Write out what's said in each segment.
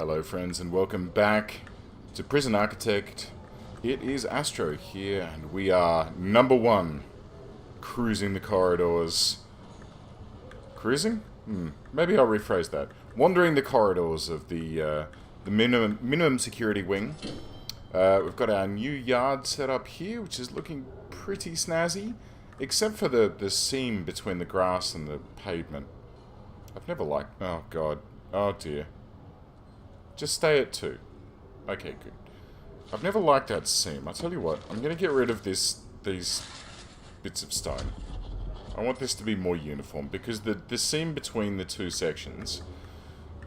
Hello friends and welcome back to Prison Architect. It is Astro here and we are number one, cruising the corridors. Cruising? Maybe I'll rephrase that. Wandering the corridors of the minimum security wing. We've got our new yard set up here, which is looking pretty snazzy, except for the seam between the grass and the pavement. I've never liked... Oh god. Oh dear. Just stay at 2. Okay, good. I've never liked that seam. I'll tell you what, I'm going to get rid of these bits of stone. I want this to be more uniform, because the seam between the two sections...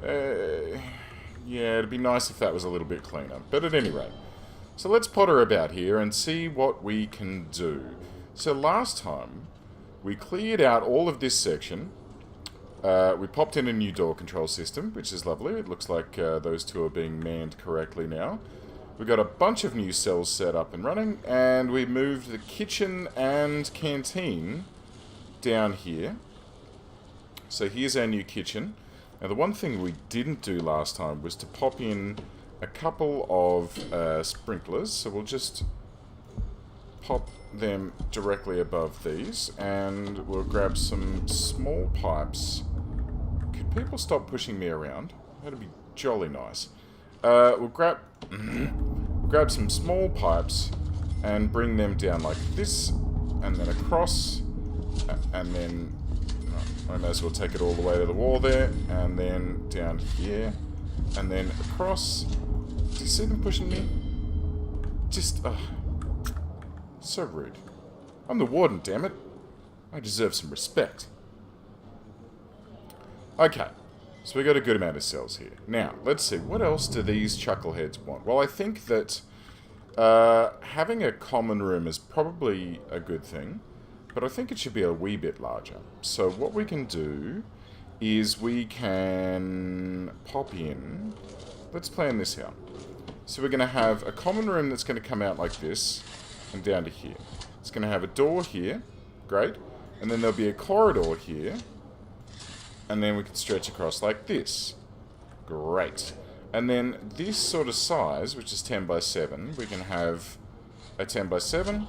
yeah, it'd be nice if that was a little bit cleaner. But at any rate, so let's potter about here and see what we can do. So last time, we cleared out all of this section. We popped in a new door control system, which is lovely. It looks like those two are being manned correctly now. We've got a bunch of new cells set up and running, and we moved the kitchen and canteen down here. So here's our new kitchen. Now the one thing we didn't do last time was to pop in a couple of sprinklers, so we'll just pop them directly above these, and we'll grab some small pipes. Could people stop pushing me around? That'd be jolly nice. We'll grab some small pipes and bring them down like this, and then across, and then I may as well take it all the way to the wall there, and then down here, and then across. Do you see them pushing me? Just, so rude. I'm the Warden, damn it. I deserve some respect. Okay, so we got a good amount of cells here. Now, let's see, what else do these chuckleheads want? Well, I think that having a common room is probably a good thing, but I think it should be a wee bit larger. So what we can do is we can pop in... Let's plan this out. So we're going to have a common room that's going to come out like this, and down to here. It's going to have a door here, great, and then there'll be a corridor here, and then we can stretch across like this, great. And then this sort of size, which is 10 by 7, we can have a 10 by 7,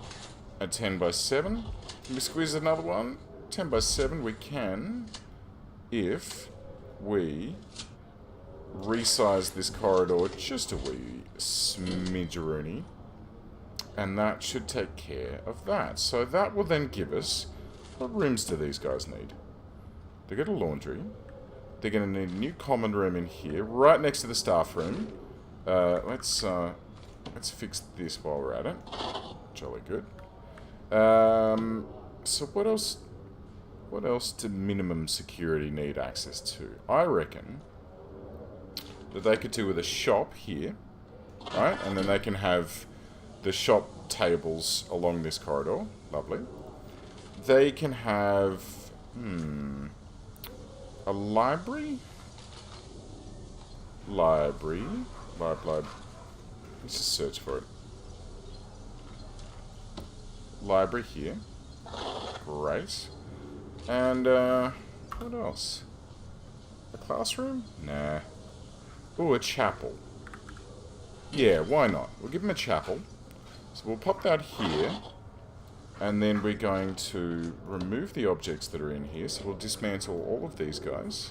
a 10 by 7. Can we squeeze another one? 10 by 7 we can, if we resize this corridor just a wee smidgeroony. And that should take care of that. So that will then give us... What rooms do these guys need? They got a laundry. They're going to need a new common room in here, right next to the staff room. Let's fix this while we're at it. Jolly good. So what else? What else do minimum security need access to? I reckon that they could do with a shop here, right? And then they can have the shop tables along this corridor. Lovely. They can have... a library? Library. Let's just search for it. Library here. Great. And, what else? A classroom? Nah. Ooh, a chapel. Yeah, why not? We'll give them a chapel. So we'll pop that here. And then we're going to remove the objects that are in here. So we'll dismantle all of these guys.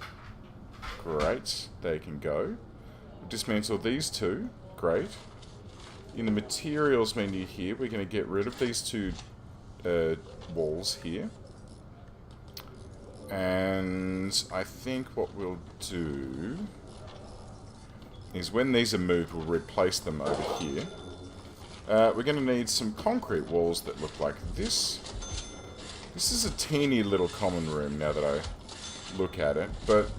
Great. They can go. We'll dismantle these two. Great. In the materials menu here, we're going to get rid of these two walls here. And I think what we'll do is when these are moved, we'll replace them over here. We're going to need some concrete walls that look like this. This is a teeny little common room now that I look at it, but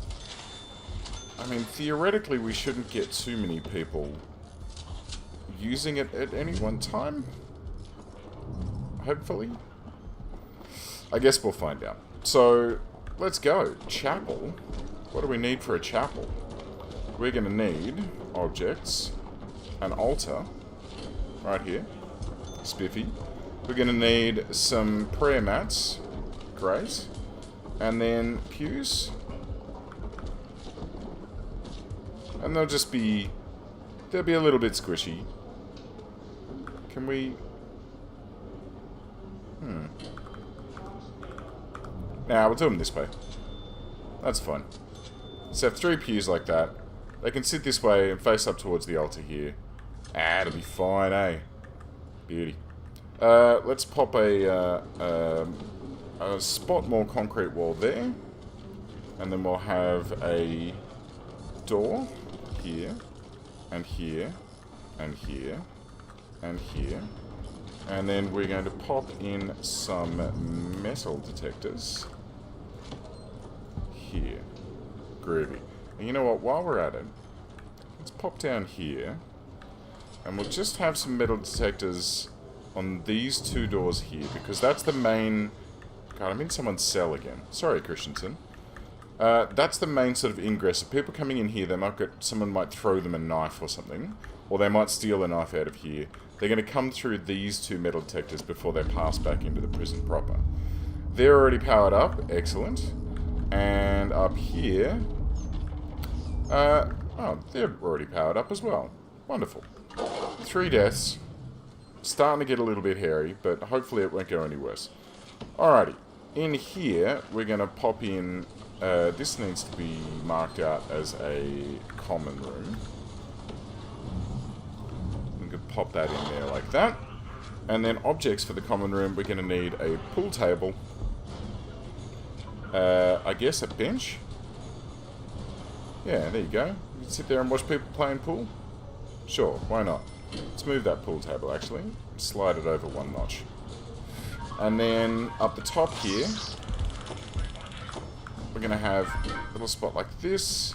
I mean, theoretically we shouldn't get too many people using it at any one time. Hopefully. I guess we'll find out. So, let's go. Chapel. What do we need for a chapel? We're going to need objects, an altar, right here, spiffy. We're going to need some prayer mats, great, and then pews. And they'll just be... they'll be a little bit squishy. Can we... Nah, we'll do them this way. That's fine. So have 3 pews like that. They can sit this way and face up towards the altar here. Ah, it'll be fine, eh? Beauty. Let's pop a spot more concrete wall there. And then we'll have a door here, and here, and here, and here. And then we're going to pop in some metal detectors here. Groovy. And you know what, while we're at it, let's pop down here, and we'll just have some metal detectors on these 2 doors here, because that's the main... God, I'm in someone's cell again. Sorry, Christensen. That's the main sort of ingress. If people coming in here, they might get... someone might throw them a knife or something, or they might steal a knife out of here. They're going to come through these 2 metal detectors before they pass back into the prison proper. They're already powered up. Excellent. And up here... oh, they're already powered up as well. Wonderful. 3 deaths. Starting to get a little bit hairy, but hopefully it won't go any worse. Alrighty. In here, we're going to pop in... this needs to be marked out as a common room. We can pop that in there like that. And then objects for the common room, we're going to need a pool table. I guess a bench? Yeah, there you go. You can sit there and watch people playing pool? Sure, why not? Let's move that pool table, actually. Slide it over 1 notch. And then up the top here, we're going to have a little spot like this.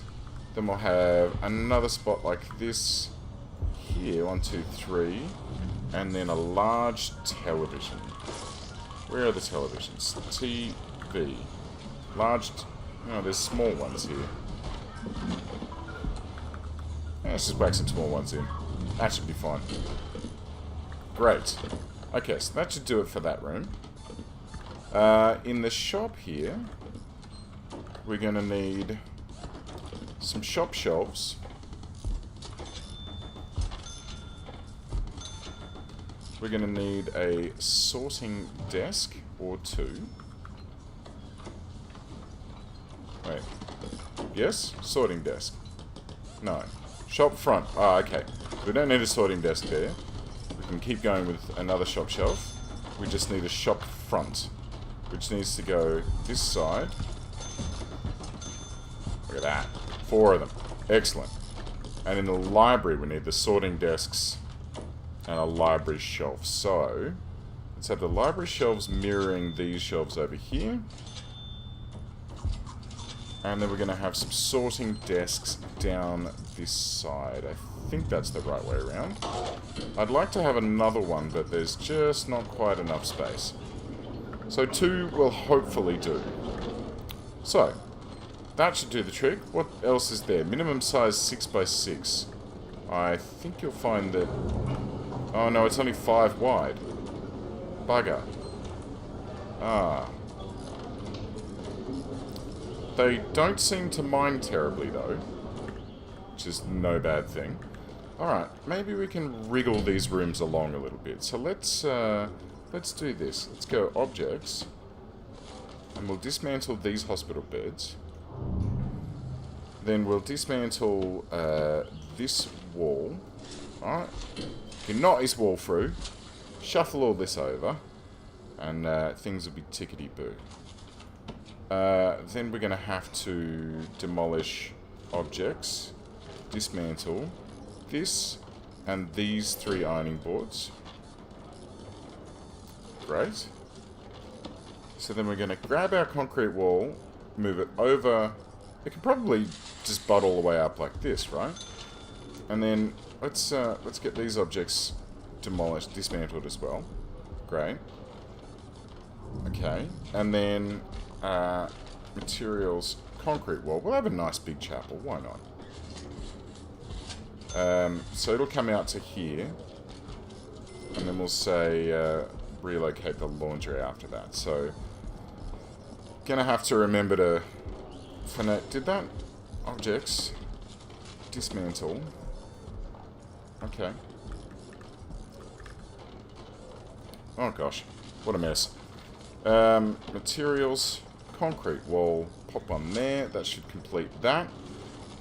Then we'll have another spot like this here. 1, 2, 3. And then a large television. Where are the televisions? TV. Large... oh, there's small ones here. Yeah, let's just whack some small ones in. That should be fine. Great. Okay, so that should do it for that room. In the shop here, we're going to need some shop shelves. We're going to need a sorting desk or 2. Wait. Yes? Sorting desk. No. Shop front. Ah, okay. We don't need a sorting desk there. We can keep going with another shop shelf. We just need a shop front, which needs to go this side. Look at that. 4 of them. Excellent. And in the library, we need the sorting desks and a library shelf. So, let's have the library shelves mirroring these shelves over here. And then we're going to have some sorting desks down this side. I think that's the right way around. I'd like to have another one, but there's just not quite enough space. So 2 will hopefully do. So, that should do the trick. What else is there? Minimum size 6x6. I think you'll find that... oh no, it's only 5 wide. Bugger. Ah. They don't seem to mind terribly, though. Which is no bad thing. Alright, maybe we can wriggle these rooms along a little bit. So let's do this. Let's go objects. And we'll dismantle these hospital beds. Then we'll dismantle this wall. Alright. You can knock this wall through. Shuffle all this over. And things will be tickety-boo. Then we're going to have to demolish objects, dismantle this and these 3 ironing boards. Great. So then we're going to grab our concrete wall, move it over. It can probably just butt all the way up like this, right? And then let's get these objects demolished, dismantled as well. Great. Okay, and then materials, concrete wall. We'll have a nice big chapel, why not? So it'll come out to here, and then we'll say relocate the laundry after that. So, gonna have to remember to... did that? Objects. dismantle. Okay. Oh gosh, what a mess. Materials, concrete wall, pop one there. That should complete that.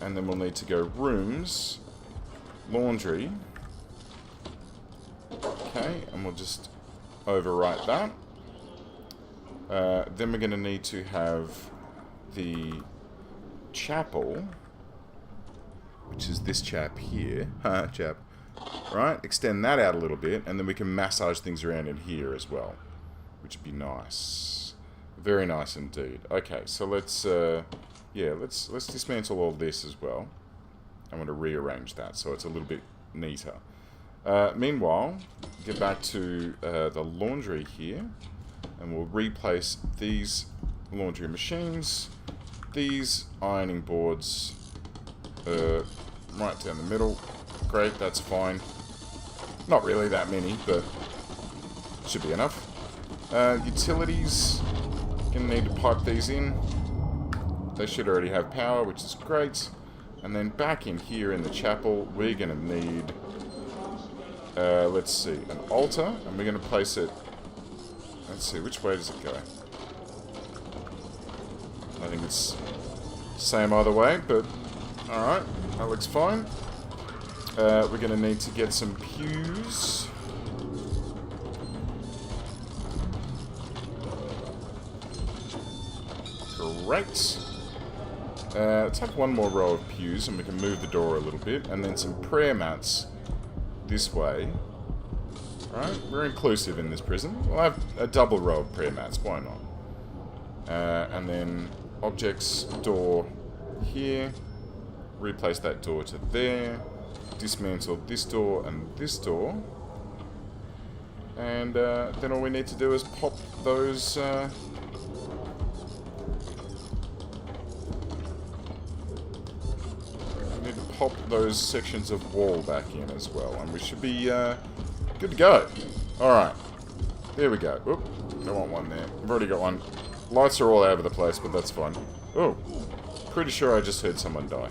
And then we'll need to go rooms, laundry. Okay, and we'll just overwrite that. Then we're going to need to have the chapel, which is this chap here. Chap. Right, extend that out a little bit, and then we can massage things around in here as well, which would be nice. Very nice indeed. Okay, so let's dismantle all this as well. I want to rearrange that so it's a little bit neater. Meanwhile, get back to the laundry here, and we'll replace these laundry machines, these ironing boards, right down the middle. Great, that's fine. Not really that many, but should be enough. Utilities, gonna need to pipe these in. They should already have power, which is great. And then back in here in the chapel, we're gonna need, let's see, an altar, and we're gonna place it, let's see, which way does it go? I think it's the same either way, but alright, that looks fine. We're going to need to get some pews. Great. Let's have one more row of pews, and we can move the door a little bit. And then some prayer mats this way. Alright, we're inclusive in this prison. We'll have a double row of prayer mats, why not? And then objects, door here. Replace that door to there. Dismantle this door and this door, and then all we need to do is pop those we need to pop those sections of wall back in as well, and we should be good to go. Alright, there we go. Oop, don't want one there. I've already got one. Lights are all over the place, but that's fine. Oh, pretty sure I just heard someone die.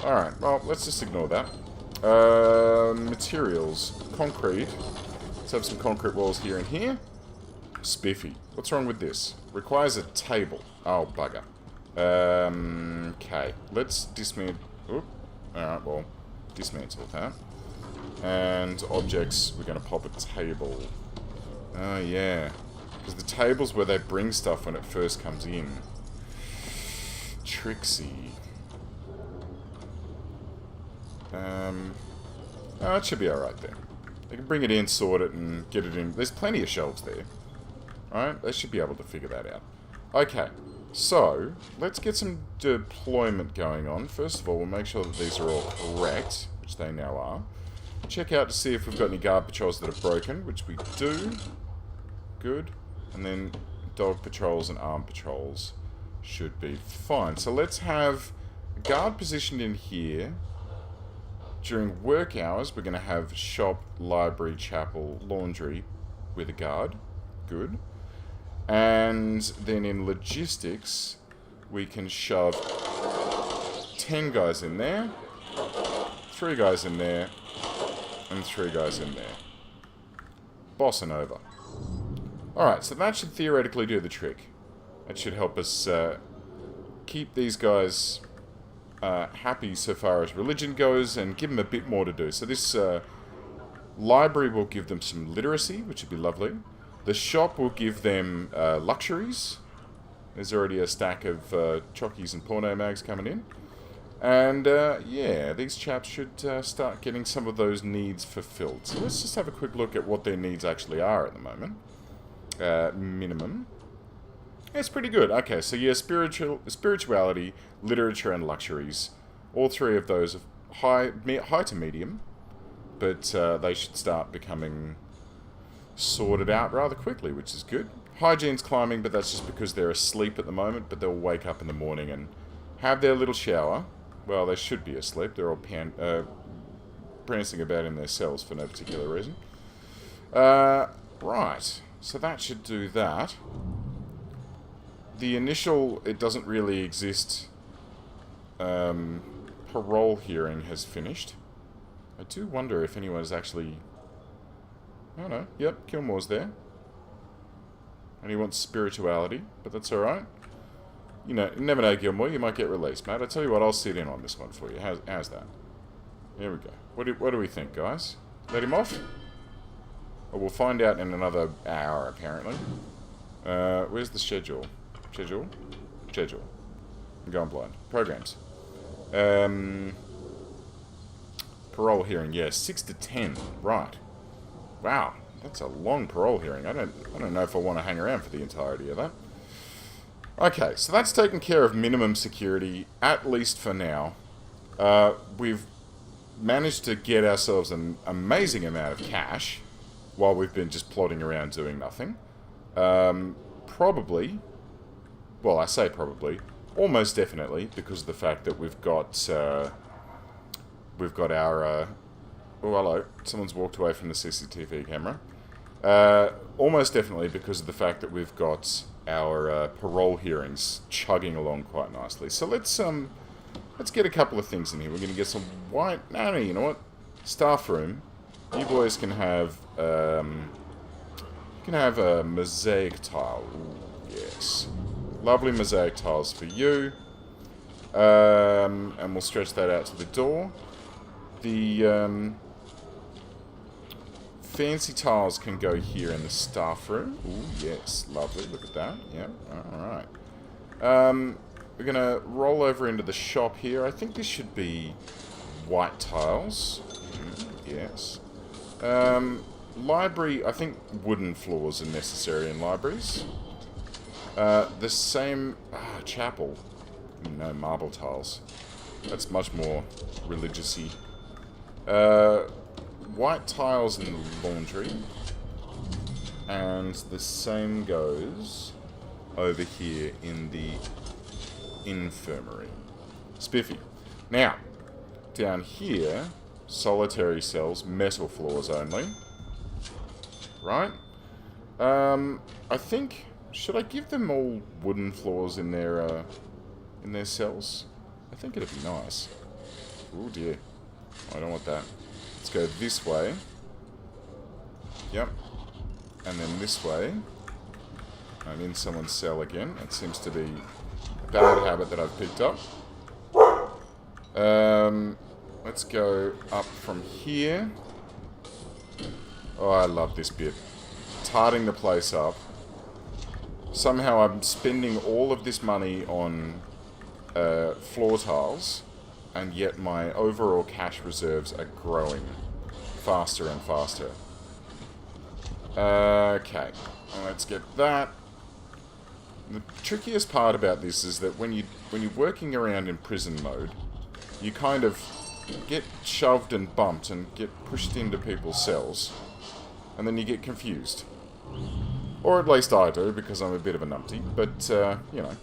Alright, well, let's just ignore that. Materials. Concrete. Let's have some concrete walls here and here. Spiffy. What's wrong with this? Requires a table. Oh, bugger. Okay. Let's dismantle... Alright, well, dismantle that. And objects, we're going to pop a table. Oh, yeah. Because the table's where they bring stuff when it first comes in. Tricksy. Oh, it should be alright there. They can bring it in, sort it, and get it in. There's plenty of shelves there. Alright, they should be able to figure that out. Okay, so, let's get some deployment going on. First of all, we'll make sure that these are all correct, which they now are. Check out to see if we've got any guard patrols that are broken, which we do. Good. And then dog patrols and armed patrols should be fine. So let's have a guard positioned in here. During work hours, we're going to have shop, library, chapel, laundry with a guard. Good. And then in logistics, we can shove 10 guys in there, 3 guys in there, and 3 guys in there. Bossing over. Alright, so that should theoretically do the trick. That should help us keep these guys happy so far as religion goes, and give them a bit more to do. So this library will give them some literacy, which would be lovely. The shop will give them luxuries. There's already a stack of chockies and porno mags coming in. And yeah, these chaps should start getting some of those needs fulfilled. So let's just have a quick look at what their needs actually are at the moment. Minimum. It's pretty good. Okay, so yeah, spirituality, literature, and luxuries. All 3 of those are high to medium, but they should start becoming sorted out rather quickly, which is good. Hygiene's climbing, but that's just because they're asleep at the moment, but they'll wake up in the morning and have their little shower. Well, they should be asleep. They're all prancing about in their cells for no particular reason. Right, so that should do that. The initial, it doesn't really exist parole hearing has finished. I do wonder if anyone is actually... I don't know. Yep, Kilmore's there. And he wants spirituality, but that's alright. You know, you never know, Gilmore, you might get released, mate. I tell you what, I'll sit in on this one for you. How's that? Here we go. What do we think, guys? Let him off? Or we'll find out in another hour, apparently. Where's the schedule? Schedule? I'm going blind. Programs. Parole hearing, yeah, 6 to 10. Right. Wow, that's a long parole hearing. I don't know if I want to hang around for the entirety of that. Okay, so that's taken care of minimum security, at least for now. We've managed to get ourselves an amazing amount of cash while we've been just plodding around doing nothing. Probably, well, I say probably, almost definitely, because of the fact that we've got our, oh, hello, someone's walked away from the CCTV camera. Almost definitely because of the fact that we've got our parole hearings chugging along quite nicely. So let's get a couple of things in here. We're going to get some white... No, you know what? Staff room. You boys can have a mosaic tile. Ooh, yes. Lovely mosaic tiles for you. And we'll stretch that out to the door. The fancy tiles can go here in the staff room. Ooh, yes. Lovely. Look at that. Yep. Alright. We're going to roll over into the shop here. I think this should be white tiles. Yes. Library, I think wooden floors are necessary in libraries. The same... chapel. No, marble tiles. That's much more religious-y. White tiles in the laundry. And the same goes over here in the infirmary. Spiffy. Now, down here, solitary cells, metal floors only. Right? I think... Should I give them all wooden floors in their cells? I think it'd be nice. Oh dear. I don't want that. Let's go this way. Yep. And then this way. I'm in someone's cell again. That seems to be a bad habit that I've picked up. Let's go up from here. Oh, I love this bit. Tarting the place up. Somehow I'm spending all of this money on floor tiles, and yet my overall cash reserves are growing faster and faster. Okay, let's get that. The trickiest part about this is that when you're working around in prison mode, you kind of get shoved and bumped and get pushed into people's cells, and then you get confused. Or at least I do, because I'm a bit of a numpty, but, you know.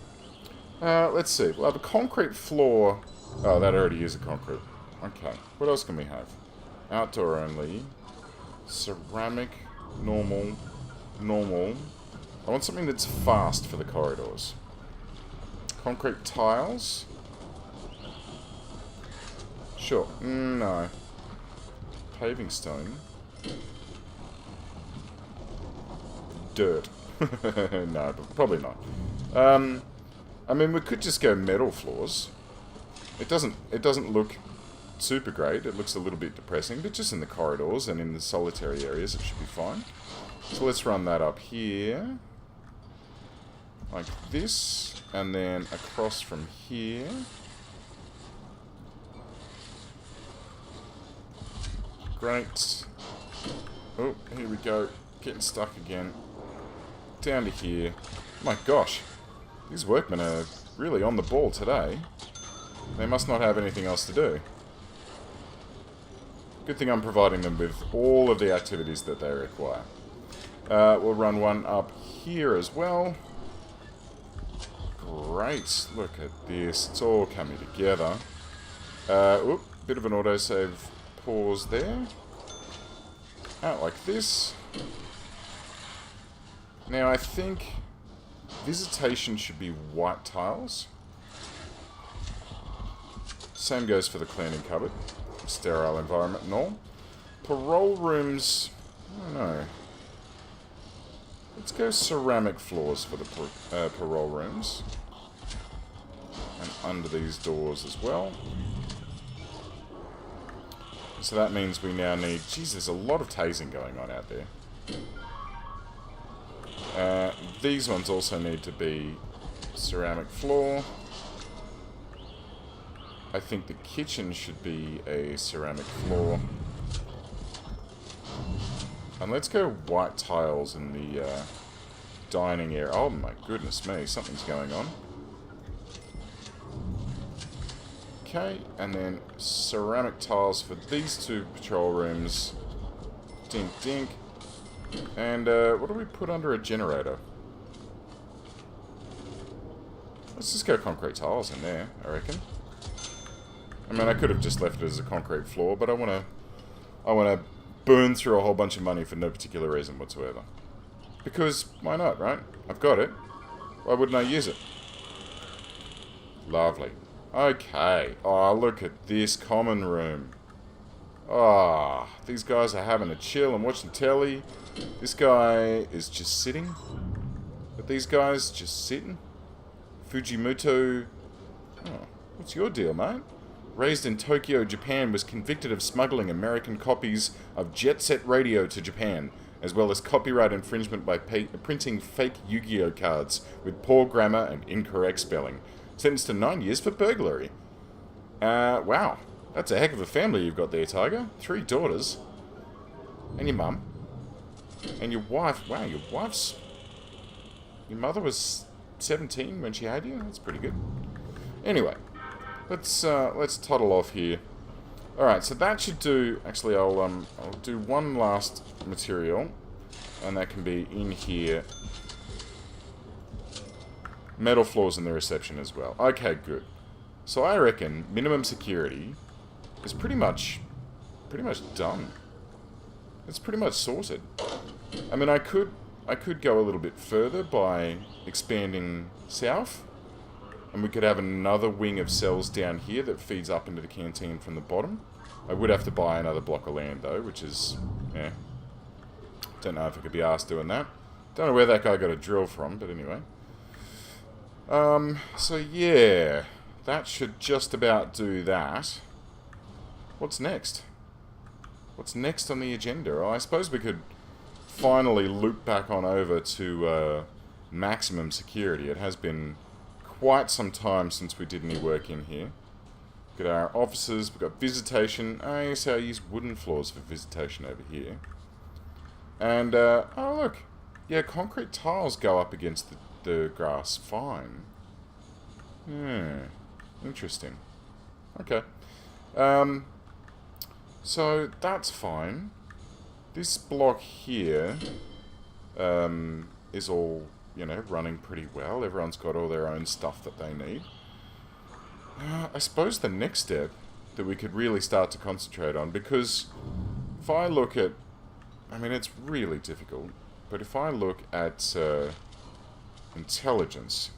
Let's see, we'll have a concrete floor. Oh, that already is a concrete. Okay, what else can we have? Outdoor only. Ceramic, normal. I want something that's fast for the corridors. Concrete tiles. Sure. No. Paving stone. Dirt. No, but probably not. I mean, we could just go metal floors. It doesn't look super great. It looks a little bit depressing, but just in the corridors and in the solitary areas, it should be fine. So let's run that up here. Like this, and then across from here. Great. Oh, here we go. Getting stuck again. Down to here. My gosh. These workmen are really on the ball today. They must not have anything else to do. Good thing I'm providing them with all of the activities that they require. We'll run one up here as well. Great. Look at this. It's all coming together. Oop, bit of an autosave pause there. Out like this. Now, I think visitation should be white tiles. Same goes for the cleaning cupboard. Sterile environment and all. Parole rooms... I don't know. Let's go ceramic floors for the parole rooms. And under these doors as well. So that means we now need... Geez, there's a lot of tasing going on out there. These ones also need to be ceramic floor. I think the kitchen should be a ceramic floor. And let's go white tiles in the dining area. Oh my goodness me, something's going on. Okay, and then ceramic tiles for these two patrol rooms. Dink, dink. And what do we put under a generator? Let's just go concrete tiles in there, I reckon. I mean, I could have just left it as a concrete floor, but I want to burn through a whole bunch of money for no particular reason whatsoever. Because, why not, right? I've got it. Why wouldn't I use it? Lovely. Okay. Oh, look at this common room. Ah, oh, these guys are having a chill and watching telly. This guy is just sitting. But these guys just sitting. Fujimoto. Oh, what's your deal, mate? Raised in Tokyo, Japan, was convicted of smuggling American copies of Jet Set Radio to Japan, as well as copyright infringement by printing fake Yu-Gi-Oh cards with poor grammar and incorrect spelling. Sentenced to 9 years for burglary. Wow. That's a heck of a family you've got there, Tiger. 3 daughters. And your mum. And your wife. Wow, your wife's... Your mother was 17 when she had you? That's pretty good. Anyway. Let's toddle off here. Alright, so that should do... Actually, I'll do one last material. And that can be in here. Metal floors in the reception as well. Okay, good. So I reckon minimum security is pretty much done. It's pretty much sorted. I mean, I could go a little bit further by expanding south. And we could have another wing of cells down here that feeds up into the canteen from the bottom. I would have to buy another block of land though, which is, yeah. Don't know if I could be asked doing that. Don't know where that guy got a drill from, but anyway. So yeah, that should just about do that. What's next? What's next on the agenda? Oh, I suppose we could finally loop back on over to maximum security. It has been quite some time since we did any work in here. Got our offices, we've got visitation. I guess I use wooden floors for visitation over here. And, oh look, yeah, concrete tiles go up against the grass fine. Interesting. Okay. So that's fine. This block here is all, you know, running pretty well. Everyone's got all their own stuff that they need. I suppose the next step that we could really start to concentrate on, because if I look at, I mean, it's really difficult, but if I look at intelligence,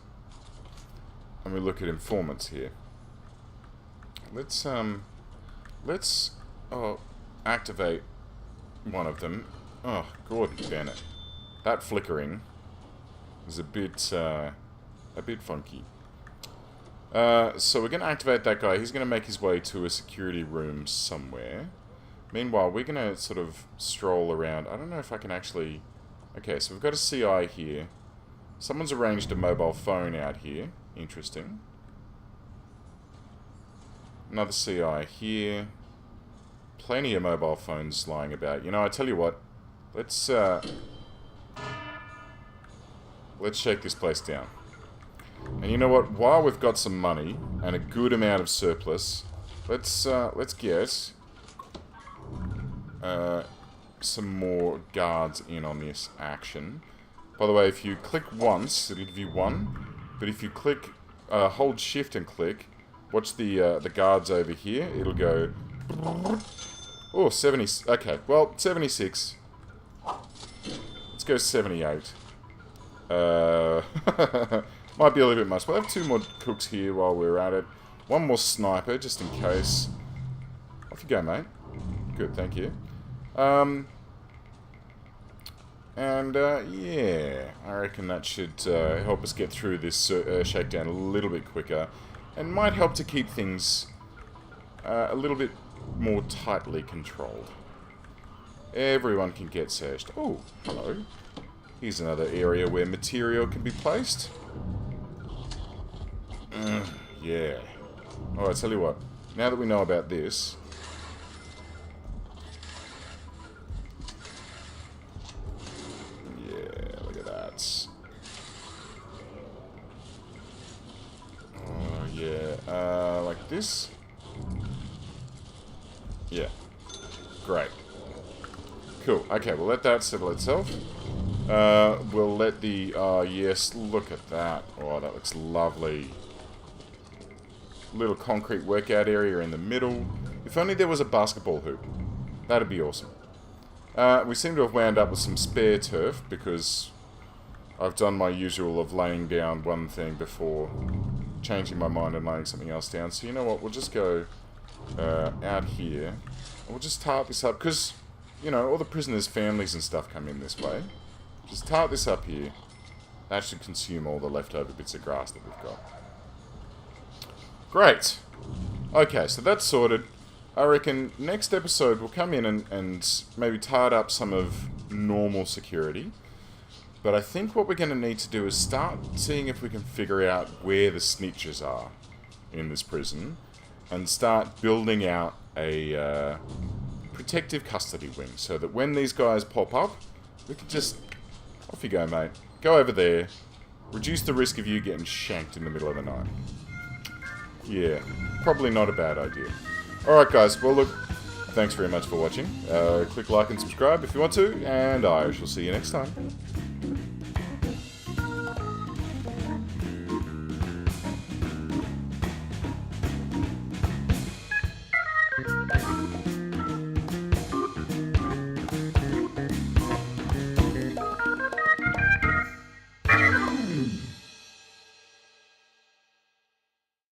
and we look at informants here, let's activate one of them. Oh, Gordon Bennett. That flickering is a bit funky. So we're going to activate that guy. He's going to make his way to a security room somewhere. Meanwhile, we're going to sort of stroll around. I don't know if I can actually... Okay, so we've got a CI here. Someone's arranged a mobile phone out here. Interesting. Another CI here. Plenty of mobile phones lying about. You know, I tell you what. Let's shake this place down. And you know what? While we've got some money and a good amount of surplus, let's get some more guards in on this action. By the way, if you click once, it'll give you 1. But if you click, hold shift and click, watch the guards over here. It'll go. Oh, 70. Okay, well, 76. Let's go 78. Might be a little bit much. We'll have 2 more cooks here while we're at it. One more sniper, just in case. Off you go, mate. Good, thank you. Yeah, I reckon that should help us get through this shakedown a little bit quicker, and might help to keep things a little bit more tightly controlled. Everyone can get searched. Oh, hello. Here's another area where material can be placed. Yeah. Oh, I tell you what. Now that we know about this... Yeah, look at that. Oh, yeah. Like this? Yeah. Great. Cool. Okay, we'll let that settle itself. We'll let the... yes, look at that. Oh, that looks lovely. Little concrete workout area in the middle. If only there was a basketball hoop. That'd be awesome. We seem to have wound up with some spare turf, because I've done my usual of laying down one thing before changing my mind and laying something else down. So you know what, we'll just go out here. And we'll just tarp this up, because, you know, all the prisoners' families and stuff come in this way. Just tarp this up here. That should consume all the leftover bits of grass that we've got. Great. Okay, so that's sorted. I reckon next episode we'll come in and maybe tide up some of normal security. But I think what we're going to need to do is start seeing if we can figure out where the snitches are in this prison. And start building out a protective custody wing. So that when these guys pop up, we can just... Off you go, mate. Go over there. Reduce the risk of you getting shanked in the middle of the night. Yeah, probably not a bad idea. Alright guys, well look, thanks very much for watching. Click like and subscribe if you want to, and I shall see you next time.